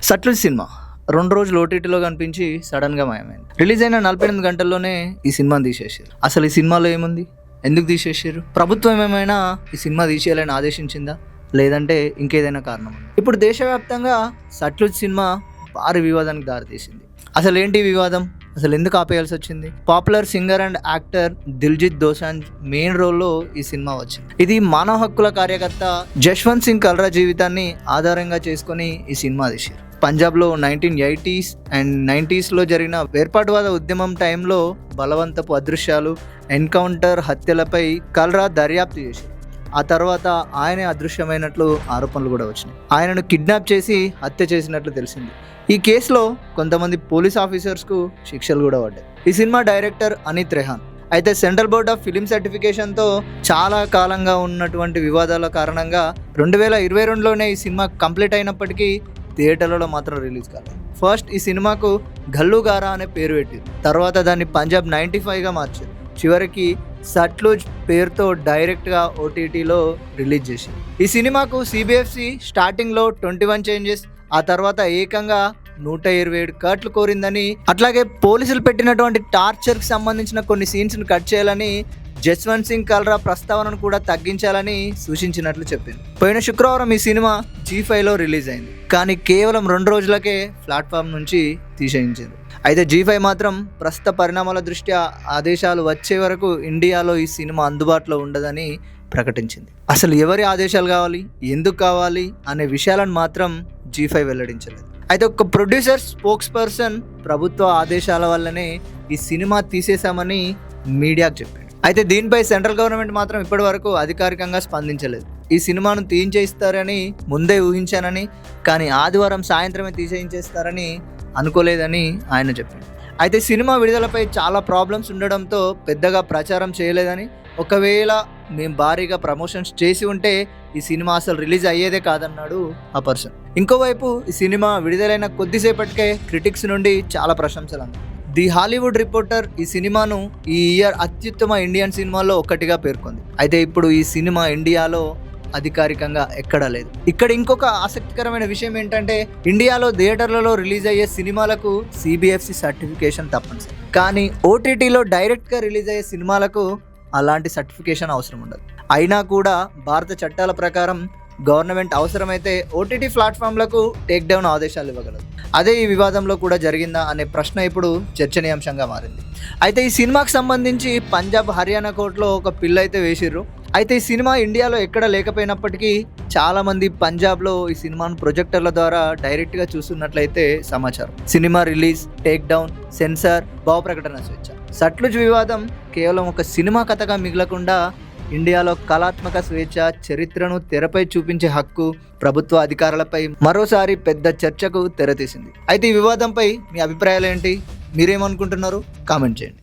సట్లుజ్ cinema 2 రోజులు ఓటీటీలో కనిపించి సడన్గా మాయమైంది. రిలీజ్ అయిన 48 గంటల్లోనే ఈ సినిమాని తీసేసారు. అసలు ఈ సినిమాలో ఏముంది, ఎందుకు తీసేసారు? ప్రభుత్వం ఏమైనా ఈ సినిమా తీసేయాలని ఆదేశించిందా, లేదంటే ఇంకేదైనా కారణం ఉందా? ఇప్పుడు దేశవ్యాప్తంగా సట్లుజ్ సినిమా భారీ వివాదానికి దారితీసింది. అసలు ఏంటి వివాదం, అసలు ఎందుకు ఆపేయాల్సి వచ్చింది? Popular singer and actor Diljit Dosanjh main రోల్లో ఈ సినిమా వచ్చింది. ఇది మానవ హక్కుల కార్యకర్త జశ్వంత్ సింగ్ కల్రా జీవితాన్ని ఆధారంగా చేసుకొని ఈ సినిమా తీశారు. పంజాబ్లో 1980s అండ్ 90sలో జరిగిన వేర్పాటువాద ఉద్యమం టైంలో బలవంతపు అదృశ్యాలు, ఎన్కౌంటర్ హత్యలపై కల్రా దర్యాప్తు చేశారు. ఆ తర్వాత ఆయనే అదృశ్యమైనట్లు ఆరోపణలు కూడా వచ్చినాయి. ఆయనను కిడ్నాప్ చేసి హత్య చేసినట్లు తెలిసింది. ఈ కేసులో కొంతమంది పోలీస్ ఆఫీసర్స్కు శిక్షలు కూడా పడ్డాయి. ఈ సినిమా డైరెక్టర్ అనిత్ రెహాన్. అయితే సెంట్రల్ బోర్డ్ ఆఫ్ ఫిలిం సర్టిఫికేషన్తో చాలా కాలంగా ఉన్నటువంటి వివాదాల కారణంగా 2022లోనే ఈ సినిమా కంప్లీట్ అయినప్పటికీ థియేటర్లలో మాత్రం రిలీజ్ కాలేదు. ఫస్ట్ ఈ సినిమాకు గల్లుగారా అనే పేరు పెట్టారు. తర్వాత దాన్ని పంజాబ్ 95గా మార్చారు. చివరికి సట్లుజ్ పేరుతో డైరెక్ట్గా ఓటీటీలో రిలీజ్ చేసింది. ఈ సినిమాకు సిబిఎఫ్సి స్టార్టింగ్లో 21 చేంజెస్, ఆ తర్వాత ఏకంగా 127 కట్లు కోరిందని, అట్లాగే పోలీసులు పెట్టినటువంటి టార్చర్కి సంబంధించిన కొన్ని సీన్స్ని కట్ చేయాలని, జస్వంత్ సింగ్ కల్రా ప్రస్తావనను కూడా తగ్గించాలని సూచించినట్లు చెప్పింది. పోయిన శుక్రవారం ఈ సినిమా G5లో రిలీజ్ అయింది. కానీ కేవలం 2 రోజులకే ప్లాట్ఫామ్ నుంచి తీసేయించింది. అయితే G5 మాత్రం ప్రస్తుత పరిణామాల దృష్ట్యా ఆదేశాలు వచ్చే వరకు ఇండియాలో ఈ సినిమా అందుబాటులో ఉండదని ప్రకటించింది. అసలు ఎవరి ఆదేశాలు కావాలి, ఎందుకు కావాలి అనే విషయాలను మాత్రం G5 వెల్లడించలేదు. అయితే ఒక ప్రొడ్యూసర్ స్పోక్స్ పర్సన్ ప్రభుత్వ ఆదేశాల వల్లనే ఈ సినిమా తీసేశామని మీడియాకు చెప్పాడు. అయితే దీనిపై సెంట్రల్ గవర్నమెంట్ మాత్రం ఇప్పటి వరకు అధికారికంగా స్పందించలేదు. ఈ సినిమాను తీయించేస్తారని ముందే ఊహించానని, కానీ ఆదివారం సాయంత్రమే తీసేయించేస్తారని అనుకోలేదని ఆయన చెప్పాడు. అయితే సినిమా విడుదలపై చాలా ప్రాబ్లమ్స్ ఉండడంతో పెద్దగా ప్రచారం చేయలేదని, ఒకవేళ మేము భారీగా ప్రమోషన్స్ చేసి ఉంటే ఈ సినిమా అసలు రిలీజ్ అయ్యేదే కాదన్నాడు ఆ పర్సన్. ఇంకోవైపు ఈ సినిమా విడుదలైన కొద్దిసేపటికే క్రిటిక్స్ నుండి చాలా ప్రశంసలు అందాయి. ది హాలీవుడ్ రిపోర్టర్ ఈ సినిమాను ఈ ఇయర్ అత్యుత్తమ ఇండియన్ సినిమాల్లో ఒకటిగా పేర్కొంది. అయితే ఇప్పుడు ఈ సినిమా ఇండియాలో అధికారికంగా ఎక్కడా లేదు. ఇక్కడ ఇంకొక ఆసక్తికరమైన విషయం ఏంటంటే, ఇండియాలో థియేటర్లలో రిలీజ్ అయ్యే సినిమాలకు సిబిఎఫ్సి సర్టిఫికేషన్ తప్పనిసరి, కానీ ఓటీటీలో డైరెక్ట్గా రిలీజ్ అయ్యే సినిమాలకు అలాంటి సర్టిఫికేషన్ అవసరం ఉండదు. అయినా కూడా భారత చట్టాల ప్రకారం గవర్నమెంట్ అవసరమైతే ఓటీటీ ప్లాట్ఫామ్లకు టేక్ డౌన్ ఆదేశాలు ఇవ్వగలదు. అదే ఈ వివాదంలో కూడా జరిగిందా అనే ప్రశ్న ఇప్పుడు చర్చనీయాంశంగా మారింది. అయితే ఈ సినిమాకి సంబంధించి పంజాబ్, హర్యానా కోర్టులో ఒక పిల్ అయితే వేసిర్రు. అయితే ఈ సినిమా ఇండియాలో ఎక్కడ లేకపోయినప్పటికీ చాలామంది పంజాబ్లో ఈ సినిమాను ప్రొజెక్టర్ల ద్వారా డైరెక్ట్గా చూస్తున్నట్లయితే సమాచారం. Cinema release, take down, censor, భావ ప్రకటన స్వేచ్ఛ. సట్లుజ్ వివాదం కేవలం ఒక సినిమా కథగా మిగలకుండా ఇండియాలో కళాత్మక స్వేచ్ఛ, చరిత్రను తెరపై చూపించే హక్కు, ప్రభుత్వ అధికారులపై మరోసారి పెద్ద చర్చకు తెరతీసింది. అయితే ఈ వివాదంపై మీ అభిప్రాయాలు ఏంటి? మీరేమనుకుంటున్నారు? కామెంట్ చేయండి.